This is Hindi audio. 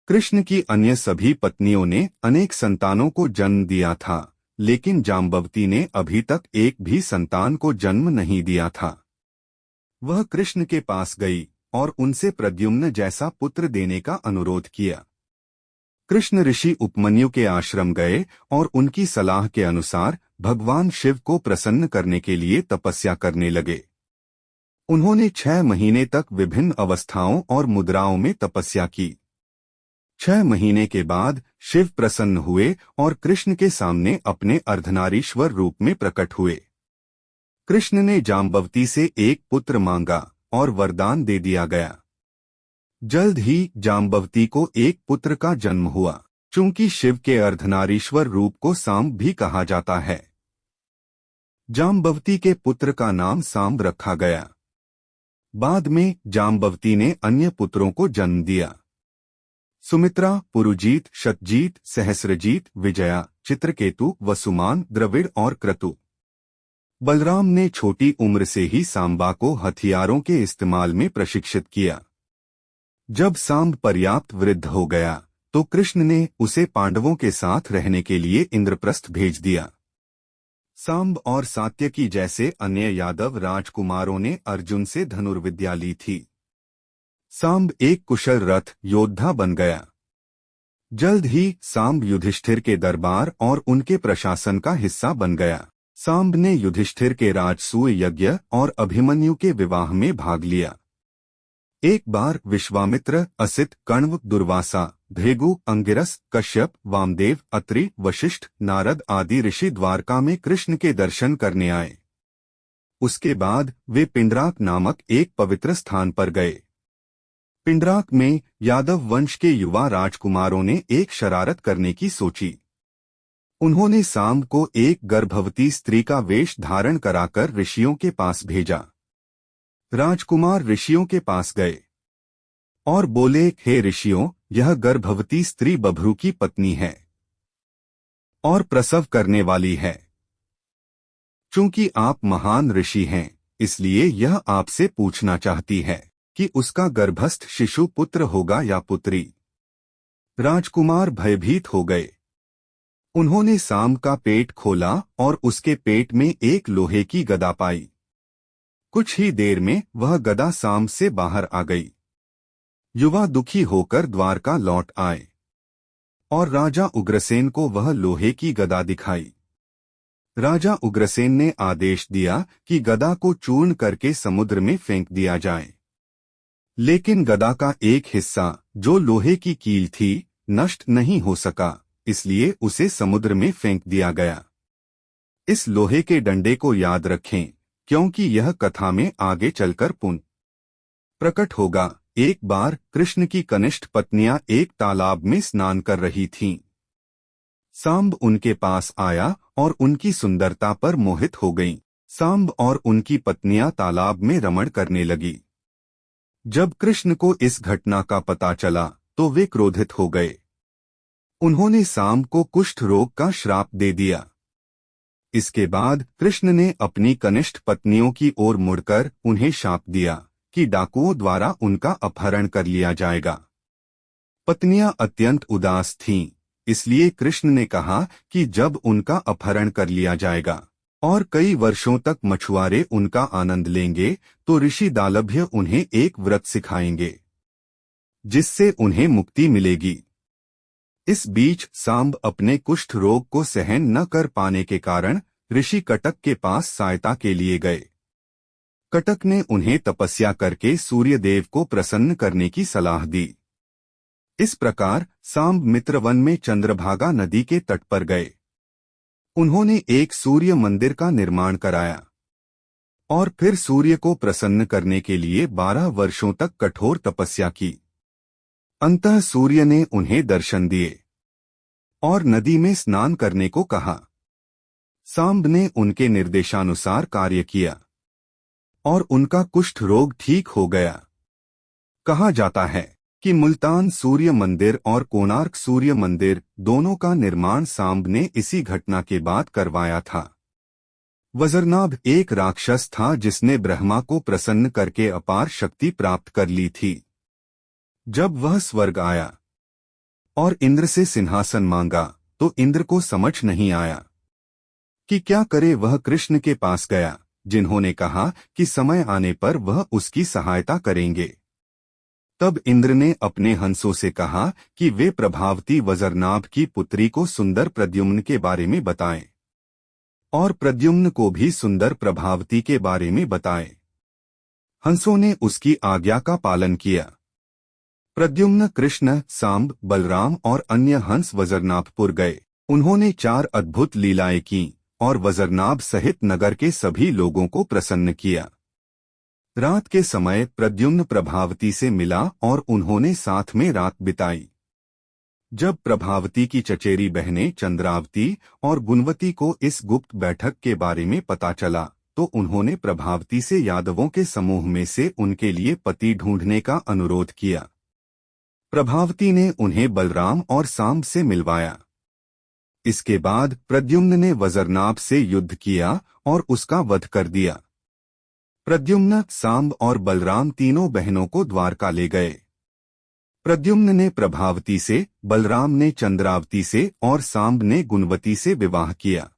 कृष्ण की अन्य सभी पत्नियों ने अनेक संतानों को जन्म दिया था, लेकिन जाम्बवती ने अभी तक एक भी संतान को जन्म नहीं दिया था। वह कृष्ण के पास गई और उनसे प्रद्युम्न जैसा पुत्र देने का अनुरोध किया। कृष्ण ऋषि उपमन्यु के आश्रम गए और उनकी सलाह के अनुसार भगवान शिव को प्रसन्न करने के लिए तपस्या करने लगे। उन्होंने 6 महीने तक विभिन्न अवस्थाओं और मुद्राओं में तपस्या की। 6 महीने के बाद शिव प्रसन्न हुए और कृष्ण के सामने अपने अर्धनारीश्वर रूप में प्रकट हुए। कृष्ण ने जाम्बवती से एक पुत्र मांगा और वरदान दे दिया गया। जल्द ही जाम्बवती को एक पुत्र का जन्म हुआ। चूंकि शिव के अर्धनारीश्वर रूप को सांब भी कहा जाता है, जाम्बवती के पुत्र का नाम सांब रखा गया। बाद में जाम्बवती ने अन्य पुत्रों को जन्म दिया। सुमित्रा, पुरुजीत, शतजीत, सहस्रजीत, विजया, चित्रकेतु, वसुमान, द्रविड़ और क्रतु। बलराम ने छोटी उम्र से ही सांबा को हथियारों के इस्तेमाल में प्रशिक्षित किया। जब सांब पर्याप्त वृद्ध हो गया तो कृष्ण ने उसे पांडवों के साथ रहने के लिए इंद्रप्रस्थ भेज दिया। सांब और सात्यकी जैसे अन्य यादव राजकुमारों ने अर्जुन से धनुर्विद्या ली थी। सांब एक कुशल रथ योद्धा बन गया। जल्द ही सांब युधिष्ठिर के दरबार और उनके प्रशासन का हिस्सा बन गया। सांब ने युधिष्ठिर के राजसूय यज्ञ और अभिमन्यु के विवाह में भाग लिया। एक बार विश्वामित्र, असित, कण्व, दुर्वासा, भृगु, अंगिरस, कश्यप, वामदेव, अत्रि, वशिष्ठ, नारद आदि ऋषि द्वारका में कृष्ण के दर्शन करने आए। उसके बाद वे पिंडराक नामक एक पवित्र स्थान पर गए। पिंडराक में यादव वंश के युवा राजकुमारों ने एक शरारत करने की सोची। उन्होंने सांब को एक गर्भवती स्त्री का वेश धारण कराकर ऋषियों के पास भेजा। राजकुमार ऋषियों के पास गए और बोले, हे ऋषियों, यह गर्भवती स्त्री बभ्रू की पत्नी है और प्रसव करने वाली है। चूंकि आप महान ऋषि हैं, इसलिए यह आपसे पूछना चाहती है कि उसका गर्भस्थ शिशु पुत्र होगा या पुत्री। राजकुमार भयभीत हो गए। उन्होंने सांब का पेट खोला और उसके पेट में एक लोहे की गदा पाई। कुछ ही देर में वह गदा सांब से बाहर आ गई। युवा दुखी होकर द्वारका लौट आए और राजा उग्रसेन को वह लोहे की गदा दिखाई। राजा उग्रसेन ने आदेश दिया कि गदा को चूर्ण करके समुद्र में फेंक दिया जाए। लेकिन गदा का एक हिस्सा, जो लोहे की कील थी, नष्ट नहीं हो सका, इसलिए उसे समुद्र में फेंक दिया गया। इस लोहे के डंडे को याद रखें, क्योंकि यह कथा में आगे चलकर पुनः प्रकट होगा। एक बार कृष्ण की कनिष्ठ पत्नियां एक तालाब में स्नान कर रही थीं। सांब उनके पास आया और उनकी सुंदरता पर मोहित हो गईं। सांब और उनकी पत्नियां तालाब में रमण करने लगी। जब कृष्ण को इस घटना का पता चला तो वे क्रोधित हो गए। उन्होंने सांब को कुष्ठ रोग का श्राप दे दिया। इसके बाद कृष्ण ने अपनी कनिष्ठ पत्नियों की ओर मुड़कर उन्हें शाप दिया कि डाकुओं द्वारा उनका अपहरण कर लिया जाएगा। पत्नियां अत्यंत उदास थीं, इसलिए कृष्ण ने कहा कि जब उनका अपहरण कर लिया जाएगा और कई वर्षों तक मछुआरे उनका आनंद लेंगे, तो ऋषि दालभ्य उन्हें एक व्रत सिखाएंगे जिससे उन्हें मुक्ति मिलेगी। इस बीच सांब अपने कुष्ठ रोग को सहन न कर पाने के कारण ऋषि कटक के पास सहायता के लिए गए। कटक ने उन्हें तपस्या करके सूर्यदेव को प्रसन्न करने की सलाह दी। इस प्रकार सांब मित्रवन में चंद्रभागा नदी के तट पर गए। उन्होंने एक सूर्य मंदिर का निर्माण कराया और फिर सूर्य को प्रसन्न करने के लिए 12 वर्षों तक कठोर तपस्या की। अंततः सूर्य ने उन्हें दर्शन दिए और नदी में स्नान करने को कहा। सांब ने उनके निर्देशानुसार कार्य किया और उनका कुष्ठ रोग ठीक हो गया। कहा जाता है कि मुल्तान सूर्य मंदिर और कोणार्क सूर्य मंदिर दोनों का निर्माण सांब ने इसी घटना के बाद करवाया था। वज्रनाभ एक राक्षस था जिसने ब्रह्मा को प्रसन्न करके अपार शक्ति प्राप्त कर ली थी। जब वह स्वर्ग आया और इंद्र से सिंहासन मांगा, तो इंद्र को समझ नहीं आया कि क्या करे। वह कृष्ण के पास गया, जिन्होंने कहा कि समय आने पर वह उसकी सहायता करेंगे। तब इंद्र ने अपने हंसों से कहा कि वे प्रभावती वज्रनाभ की पुत्री को सुंदर प्रद्युम्न के बारे में बताएं, और प्रद्युम्न को भी सुंदर प्रभावती के बारे में बताएं। हंसों ने उसकी आज्ञा का पालन किया। प्रद्युम्न कृष्ण, सांब, बलराम और अन्य हंस वज्रनाभपुर गए। उन्होंने 4 अद्भुत लीलाएं की और वज्रनाभ सहित नगर के सभी लोगों को प्रसन्न किया। रात के समय प्रद्युम्न प्रभावती से मिला और उन्होंने साथ में रात बिताई। जब प्रभावती की चचेरी बहनें चंद्रावती और गुणवती को इस गुप्त बैठक के बारे में पता चला, तो उन्होंने प्रभावती से यादवों के समूह में से उनके लिए पति ढूंढने का अनुरोध किया। प्रभावती ने उन्हें बलराम और सांब से मिलवाया। इसके बाद प्रद्युम्न ने वज्रनाभ से युद्ध किया और उसका वध कर दिया। प्रद्युम्न, सांब और बलराम तीनों बहनों को द्वारका ले गए। प्रद्युम्न ने प्रभावती से, बलराम ने चंद्रावती से और सांब ने गुणवती से विवाह किया।